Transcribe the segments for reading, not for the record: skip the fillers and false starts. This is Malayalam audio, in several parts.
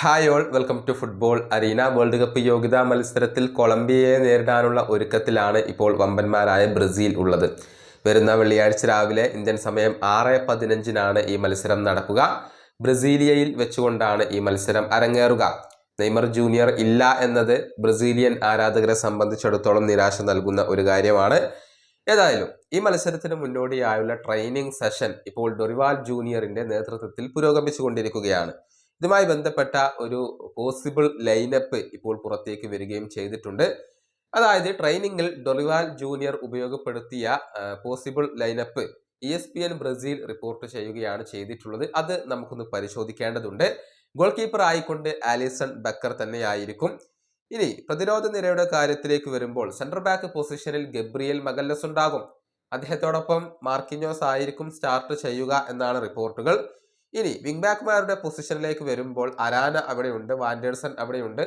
Hi all, welcome to football arena. World cup യോഗ്യതാ മത്സരത്തിൽ കൊളംബിയയെ നേരിടാനുള്ള ഒരുക്കത്തിലാണ് ഇപ്പോൾ വമ്പന്മാരായ ബ്രസീൽ ഉള്ളത്. വരുന്ന വെള്ളിയാഴ്ച രാവിലെ ഇന്ത്യൻ സമയം 6:15 ഈ മത്സരം നടക്കുക. ബ്രസീലിയയിൽ വെച്ചുകൊണ്ടാണ് ഈ മത്സരം അരങ്ങേറുക. നെയ്മർ ജൂനിയർ ഇല്ല എന്നത് ബ്രസീലിയൻ ആരാധകരെ സംബന്ധിച്ചിടത്തോളം നിരാശ നൽകുന്ന ഒരു കാര്യമാണ്. ഏതായാലും ഈ മത്സരത്തിന് മുന്നോടിയായുള്ള ട്രെയിനിങ് സെഷൻ ഇപ്പോൾ ഡൊറിവാൽ ജൂനിയറിന്റെ നേതൃത്വത്തിൽ പുരോഗമിച്ചുകൊണ്ടിരിക്കുകയാണ്. ഇതുമായി ബന്ധപ്പെട്ട ഒരു പോസിബിൾ ലൈനപ്പ് ഇപ്പോൾ പുറത്തേക്ക് വരികയും ചെയ്തിട്ടുണ്ട്. അതായത് ട്രെയിനിങ്ങിൽ ഡൊറിവാൽ ജൂനിയർ ഉപയോഗപ്പെടുത്തിയ possible lineup ESPN Brazil report ചെയ്യുകയാണ് ചെയ്തിട്ടുള്ളത്. അത് നമുക്കൊന്ന് പരിശോധിക്കേണ്ടതുണ്ട്. ഗോൾ കീപ്പർ ആയിക്കൊണ്ട് ആലിസൺ ബക്കർ തന്നെയായിരിക്കും. ഇനി പ്രതിരോധ നിരയുടെ കാര്യത്തിലേക്ക് വരുമ്പോൾ സെൻട്രൽ ബാക്ക് പൊസിഷനിൽ ഗബ്രിയേൽ മഗല്ലസ് ഉണ്ടാകും. അദ്ദേഹത്തോടൊപ്പം മാർക്കിഞ്ഞോസ് ആയിരിക്കും സ്റ്റാർട്ട് ചെയ്യുക എന്നാണ് റിപ്പോർട്ടുകൾ. ഇനി വിങ് ബാക്ക്മാരുടെ പൊസിഷനിലേക്ക് വരുമ്പോൾ അരാന അവിടെയുണ്ട്, വാൻഡേഴ്സൺ അവിടെയുണ്ട്.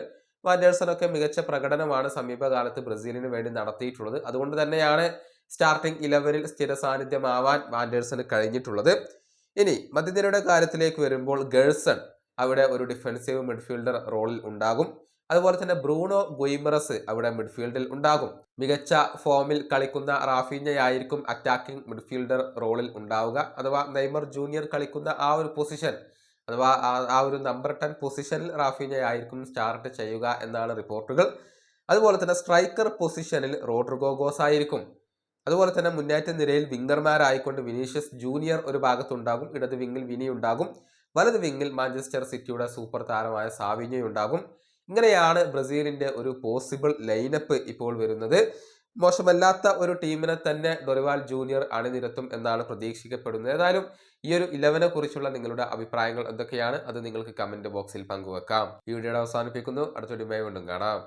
വാൻഡേഴ്സൺ ഒക്കെ മികച്ച പ്രകടനമാണ് സമീപകാലത്ത് ബ്രസീലിന് വേണ്ടി നടത്തിയിട്ടുള്ളത്. അതുകൊണ്ട് തന്നെയാണ് സ്റ്റാർട്ടിംഗ് 11-ൽ സ്ഥിര സാന്നിധ്യമാവാൻ വാൻഡേഴ്സന് കഴിഞ്ഞിട്ടുള്ളത്. ഇനി മധ്യനിരയുടെ കാര്യത്തിലേക്ക് വരുമ്പോൾ ഗേഴ്സൺ അവിടെ ഒരു ഡിഫൻസീവ് മിഡ്ഫീൽഡർ റോളിൽ ഉണ്ടാകും. അതുപോലെ തന്നെ ബ്രൂണോ ഗുയിമറസ് അവിടെ മിഡ്ഫീൽഡിൽ ഉണ്ടാകും. മികച്ച ഫോമിൽ കളിക്കുന്ന റാഫീഞ്ഞയായിരിക്കും അറ്റാക്കിംഗ് മിഡ്ഫീൽഡർ റോളിൽ ഉണ്ടാവുക. അഥവാ നെയ്മർ ജൂനിയർ കളിക്കുന്ന ആ ഒരു പൊസിഷൻ, അഥവാ ആ ഒരു നമ്പർ 10 പൊസിഷനിൽ റാഫീഞ്ഞയായിരിക്കും സ്റ്റാർട്ട് ചെയ്യുക എന്നാണ് റിപ്പോർട്ടുകൾ. അതുപോലെ തന്നെ സ്ട്രൈക്കർ പൊസിഷനിൽ റോഡ്രിഗോ ഗോസ് ആയിരിക്കും. അതുപോലെ തന്നെ മുന്നേറ്റ നിരയിൽ വിംഗർമാരായിക്കൊണ്ട് വിനീഷ്യസ് ജൂനിയർ ഒരു ഭാഗത്തുണ്ടാകും. ഇടത് വിങ്ങിൽ വിനി ഉണ്ടാകും. വലത് വിങ്ങിൽ മാഞ്ചസ്റ്റർ സിറ്റിയുടെ സൂപ്പർ താരമായ സാവിഞ്ഞ ഉണ്ടാകും. ഇങ്ങനെയാണ് ബ്രസീലിന്റെ ഒരു പോസിബിൾ ലൈനപ്പ് ഇപ്പോൾ വരുന്നത്. മോശമല്ലാത്ത ഒരു ടീമിനെ തന്നെ ഡൊറിവാൽ ജൂനിയർ അണിനിരത്തും എന്നാണ് പ്രതീക്ഷിക്കപ്പെടുന്നത്. ഏതായാലും ഈ ഒരു 11 കുറിച്ചുള്ള നിങ്ങളുടെ അഭിപ്രായങ്ങൾ എന്തൊക്കെയാണ്? അത് നിങ്ങൾക്ക് കമന്റ് ബോക്സിൽ പങ്കുവെക്കാം. ഈ വീഡിയോ അവസാനിപ്പിക്കുന്നു. അടുത്ത വീഡിയോയുമായി വീണ്ടും കാണാം.